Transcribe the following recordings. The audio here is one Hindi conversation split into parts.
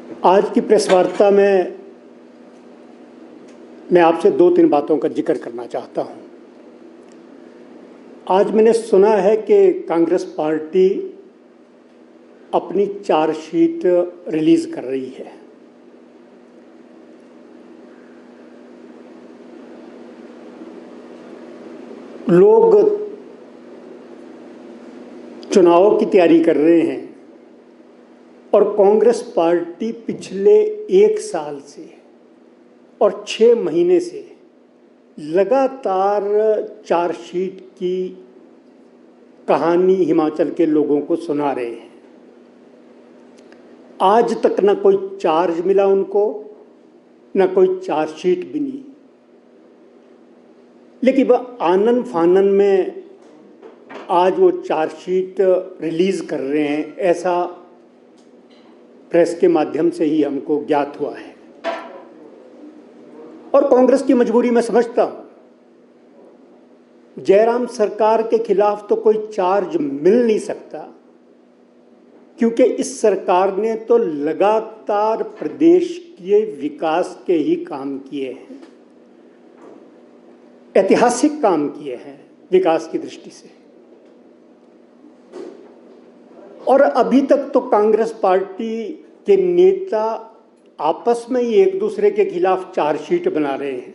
आज की प्रेस वार्ता में मैं आपसे दो तीन बातों का जिक्र करना चाहता हूं। आज मैंने सुना है कि कांग्रेस पार्टी अपनी चार्जशीट रिलीज कर रही है। लोग चुनाव की तैयारी कर रहे हैं और कांग्रेस पार्टी पिछले 1 साल से और 6 महीने से लगातार चार्जशीट की कहानी हिमाचल के लोगों को सुना रहे हैं। आज तक न कोई चार्ज मिला उनको, न कोई चार्जशीट बनी, लेकिन वह आनन फानन में आज वो चार्जशीट रिलीज कर रहे हैं, ऐसा प्रेस के माध्यम से ही हमको ज्ञात हुआ है। और कांग्रेस की मजबूरी मैं समझता हूं। जयराम सरकार के खिलाफ तो कोई चार्ज मिल नहीं सकता, क्योंकि इस सरकार ने तो लगातार प्रदेश के विकास के ही काम किए हैं, ऐतिहासिक काम किए हैं विकास की दृष्टि से। और अभी तक तो कांग्रेस पार्टी के नेता आपस में ही एक दूसरे के खिलाफ चार्जशीट बना रहे हैं।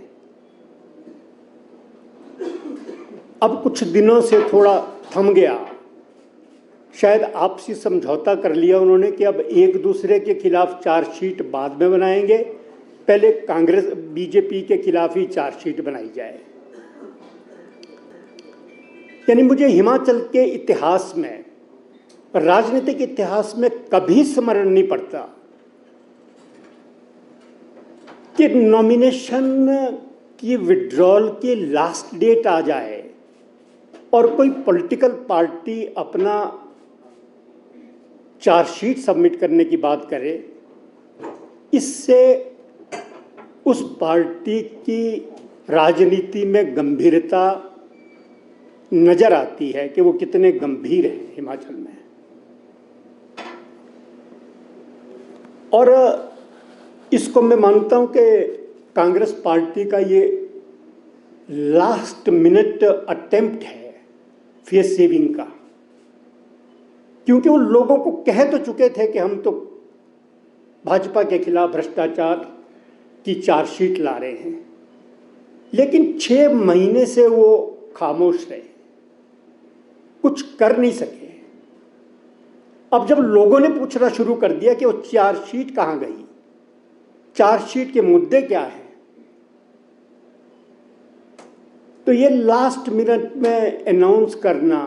अब कुछ दिनों से थोड़ा थम गया, शायद आपसी समझौता कर लिया उन्होंने कि अब एक दूसरे के खिलाफ चार्जशीट बाद में बनाएंगे, पहले कांग्रेस बीजेपी के खिलाफ ही चार्जशीट बनाई जाए। यानी मुझे हिमाचल के इतिहास में, राजनीतिक इतिहास में कभी स्मरण नहीं पड़ता कि नॉमिनेशन की विड्रॉल की लास्ट डेट आ जाए और कोई पॉलिटिकल पार्टी अपना चार्जशीट सबमिट करने की बात करे। इससे उस पार्टी की राजनीति में गंभीरता नजर आती है कि वो कितने गंभीर हैं हिमाचल में। और इसको मैं मानता हूं कि कांग्रेस पार्टी का ये लास्ट मिनट अटेम्प्ट है फेस सेविंग का, क्योंकि वो लोगों को कह तो चुके थे कि हम तो भाजपा के खिलाफ भ्रष्टाचार की चार्जशीट ला रहे हैं, लेकिन 6 महीने से वो खामोश रहे, कुछ कर नहीं सके। अब जब लोगों ने पूछना शुरू कर दिया कि वो चार्जशीट कहां गई, चार्जशीट के मुद्दे क्या हैं, तो ये लास्ट मिनट में अनाउंस करना,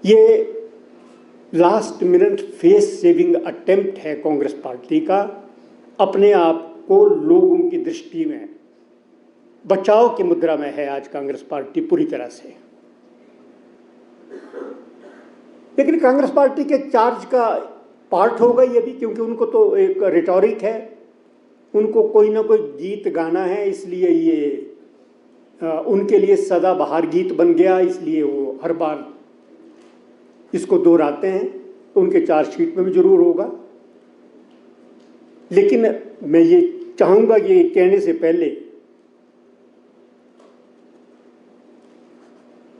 ये last minute face saving attempt है कांग्रेस पार्टी का, अपने आप को लोगों की दृष्टि में बचाव की मुद्रा में है आज कांग्रेस पार्टी पूरी तरह से। लेकिन कांग्रेस पार्टी के चार्ज का पार्ट होगा ये भी, क्योंकि उनको तो एक रिटोरिक है, उनको कोई ना कोई गीत गाना है, इसलिए ये उनके लिए सदाबहार गीत बन गया, इसलिए वो हर बार इसको दोहराते हैं। तो उनके चार्जशीट में भी जरूर होगा। लेकिन मैं ये चाहूंगा कि ये कहने से पहले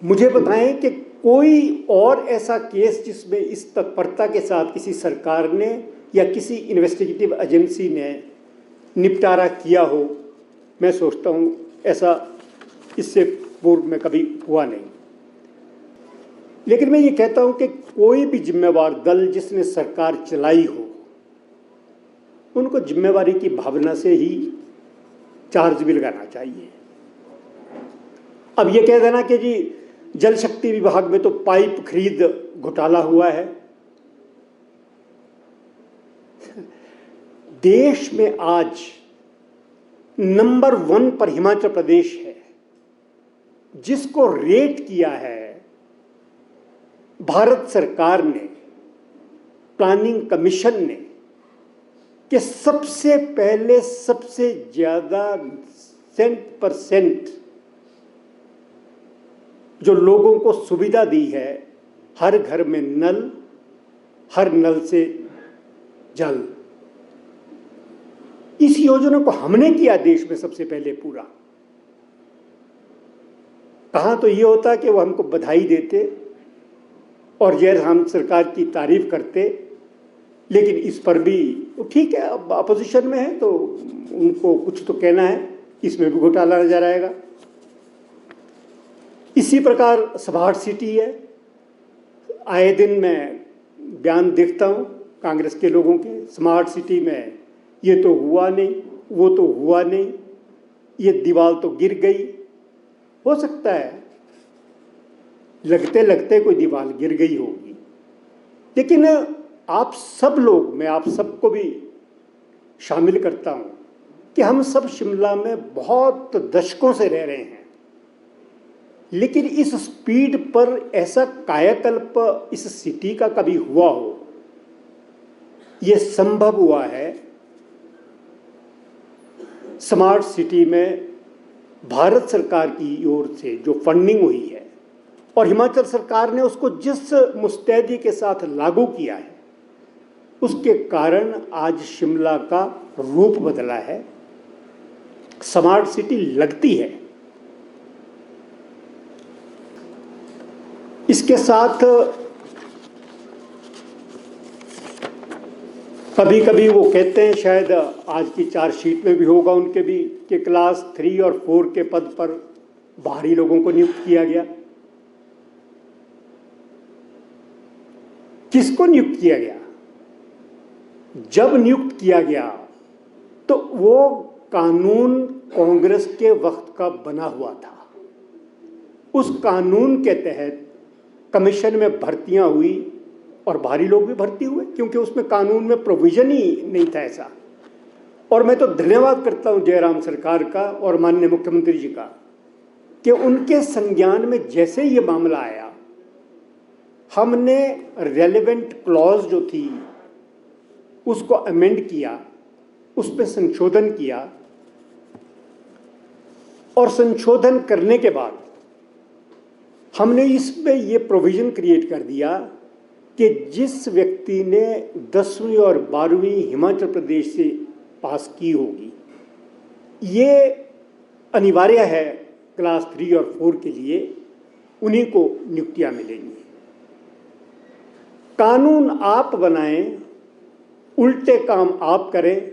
मुझे बताएं कि कोई और ऐसा केस जिसमें इस तत्परता के साथ किसी सरकार ने या किसी इन्वेस्टिगेटिव एजेंसी ने निपटारा किया हो। मैं सोचता हूं ऐसा इससे पूर्व में कभी हुआ नहीं। लेकिन मैं ये कहता हूं कि कोई भी जिम्मेवार दल जिसने सरकार चलाई हो, उनको जिम्मेवारी की भावना से ही चार्ज भी लगाना चाहिए। अब ये कह देना कि जी जल शक्ति विभाग में तो पाइप खरीद घोटाला हुआ है, देश में आज नंबर 1 पर हिमाचल प्रदेश है, जिसको रेट किया है भारत सरकार ने, प्लानिंग कमीशन ने, कि सबसे पहले सबसे ज्यादा 100% जो लोगों को सुविधा दी है, हर घर में नल हर नल से जल, इस योजना को हमने किया देश में सबसे पहले पूरा। कहाँ तो ये होता कि वो हमको बधाई देते और जयराम सरकार की तारीफ करते, लेकिन इस पर भी ठीक है, अब अपोजिशन में है तो उनको कुछ तो कहना है, इसमें भी घोटाला नजर आएगा। इसी प्रकार स्मार्ट सिटी है, आए दिन मैं बयान देखता हूँ कांग्रेस के लोगों के, स्मार्ट सिटी में ये तो हुआ नहीं, वो तो हुआ नहीं, ये दीवार तो गिर गई। हो सकता है लगते लगते कोई दीवार गिर गई होगी, लेकिन आप सब लोग, मैं आप सबको भी शामिल करता हूँ कि हम सब शिमला में बहुत दशकों से रह रहे हैं, लेकिन इस स्पीड पर ऐसा कायाकल्प इस सिटी का कभी हुआ हो, ये संभव हुआ है स्मार्ट सिटी में भारत सरकार की ओर से जो फंडिंग हुई है और हिमाचल सरकार ने उसको जिस मुस्तैदी के साथ लागू किया है, उसके कारण आज शिमला का रूप बदला है, स्मार्ट सिटी लगती है। इसके साथ कभी कभी वो कहते हैं, शायद आज की चार्जशीट में भी होगा उनके भी, कि क्लास 3 और 4 के पद पर बाहरी लोगों को नियुक्त किया गया। किसको नियुक्त किया गया? जब नियुक्त किया गया तो वो कानून कांग्रेस के वक्त का बना हुआ था। उस कानून के तहत कमीशन में भर्तियां हुई और बाहरी लोग भी भर्ती हुए, क्योंकि उसमें कानून में प्रोविजन ही नहीं था ऐसा। और मैं तो धन्यवाद करता हूं जयराम सरकार का और माननीय मुख्यमंत्री जी का कि उनके संज्ञान में जैसे ये मामला आया, हमने रेलेवेंट क्लॉज जो थी उसको अमेंड किया, उस पर संशोधन किया और संशोधन करने के बाद हमने इसमें ये प्रोविजन क्रिएट कर दिया कि जिस व्यक्ति ने 10वीं और 12वीं हिमाचल प्रदेश से पास की होगी, ये अनिवार्य है क्लास 3 और 4 के लिए, उन्हीं को नियुक्तियां मिलेंगी। कानून आप बनाएं, उल्टे काम आप करें,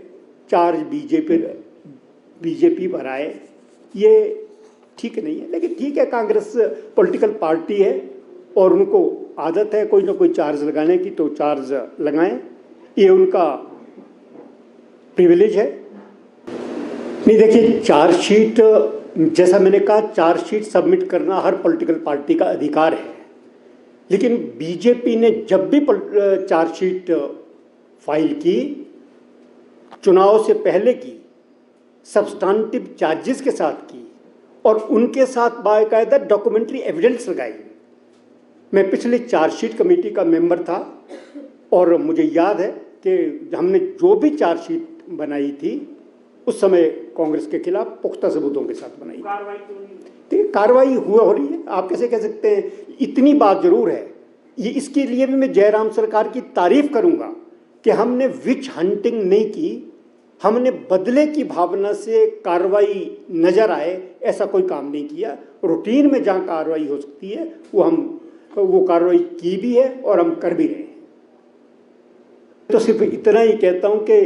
चार्ज बीजेपी पर आए, ये ठीक नहीं है। लेकिन ठीक है, कांग्रेस पॉलिटिकल पार्टी है और उनको आदत है कोई ना कोई चार्ज लगाने की, तो चार्ज लगाएं, ये उनका प्रिविलेज है। नहीं, देखिए, चार्जशीट, जैसा मैंने कहा, चार्जशीट सबमिट करना हर पॉलिटिकल पार्टी का अधिकार है, लेकिन बीजेपी ने जब भी चार्जशीट फाइल की, चुनाव से पहले की, सब्सटेंटिव चार्जेस के साथ की और उनके साथ बाकायदा डॉक्यूमेंट्री एविडेंस लगाई। मैं पिछले चार्जशीट कमेटी का मेंबर था और मुझे याद है कि हमने जो भी चार्जशीट बनाई थी उस समय कांग्रेस के खिलाफ पुख्ता सबूतों के साथ बनाई। कार्रवाई हो रही है, आप कैसे कह सकते हैं? इतनी बात जरूर है, ये इसके लिए भी मैं जयराम सरकार की तारीफ करूंगा कि हमने विच हंटिंग नहीं की, हमने बदले की भावना से कार्रवाई नजर आए ऐसा कोई काम नहीं किया। रूटीन में जहां कार्रवाई हो सकती है वो कार्रवाई की भी है और हम कर भी रहे हैं। तो सिर्फ इतना ही कहता हूं कि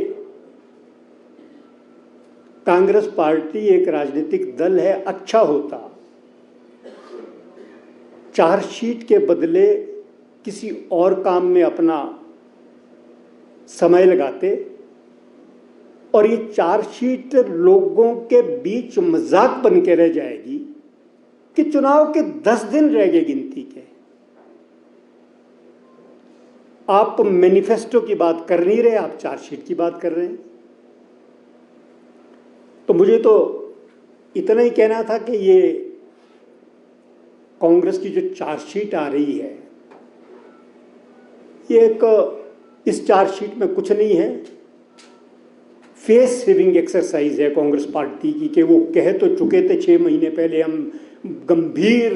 कांग्रेस पार्टी एक राजनीतिक दल है, अच्छा होता चार्जशीट के बदले किसी और काम में अपना समय लगाते और ये चार्जशीट लोगों के बीच मजाक बन के रह जाएगी कि चुनाव के 10 दिन रह गए गिनती के। आप मैनिफेस्टो की बात कर नहीं रहे, आप चार्जशीट की बात कर रहे हैं। तो मुझे तो इतना ही कहना था कि ये कांग्रेस की जो चार्जशीट आ रही है, ये इस चार्जशीट में कुछ नहीं है, फेस सेविंग एक्सरसाइज है कांग्रेस पार्टी की कि वो कह तो चुके थे 6 महीने पहले हम गंभीर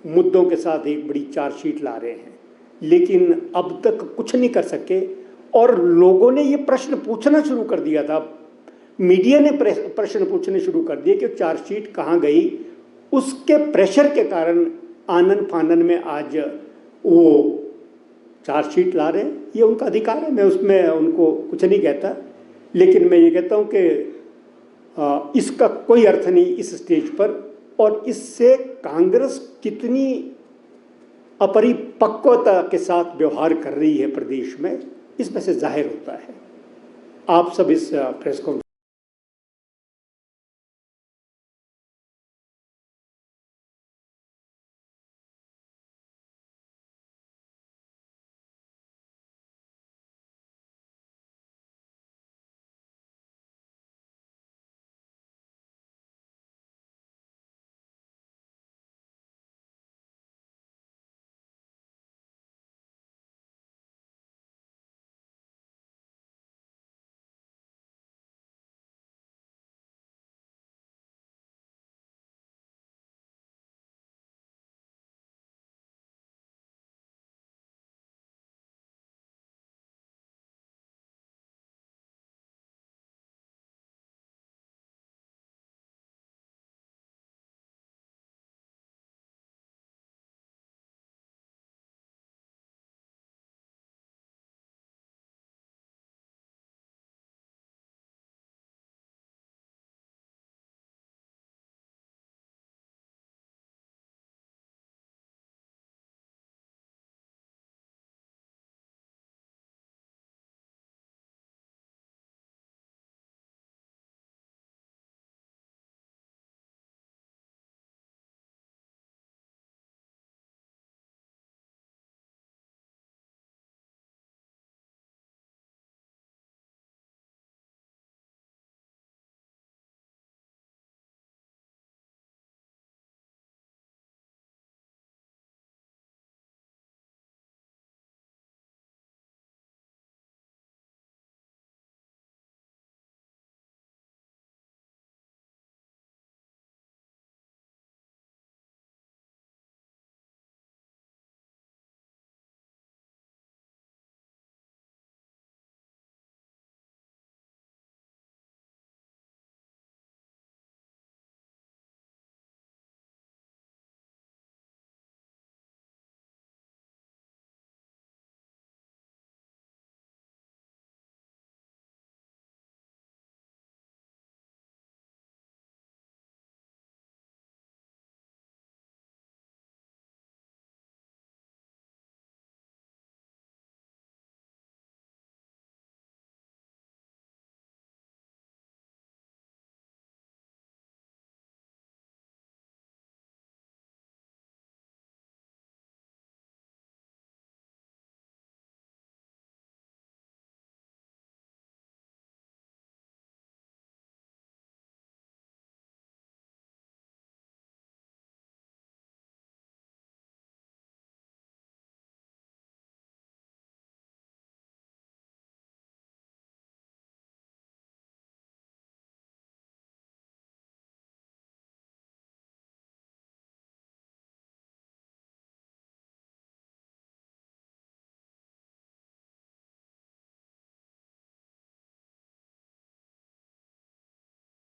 मुद्दों के साथ एक बड़ी चार्जशीट ला रहे हैं, लेकिन अब तक कुछ नहीं कर सके। और लोगों ने ये प्रश्न पूछना शुरू कर दिया था, मीडिया ने प्रश्न पूछने शुरू कर दिए कि चार्जशीट कहाँ गई। उसके प्रेशर के कारण आनन फानन में आज वो चार्जशीट ला रहे हैं। ये उनका अधिकार है, मैं उसमें उनको कुछ नहीं कहता, लेकिन मैं ये कहता हूँ कि इसका कोई अर्थ नहीं इस स्टेज पर। और इससे कांग्रेस कितनी अपरिपक्वता के साथ व्यवहार कर रही है प्रदेश में, इसमें से जाहिर होता है। आप सब इस प्रेस कॉन्फ्रेंस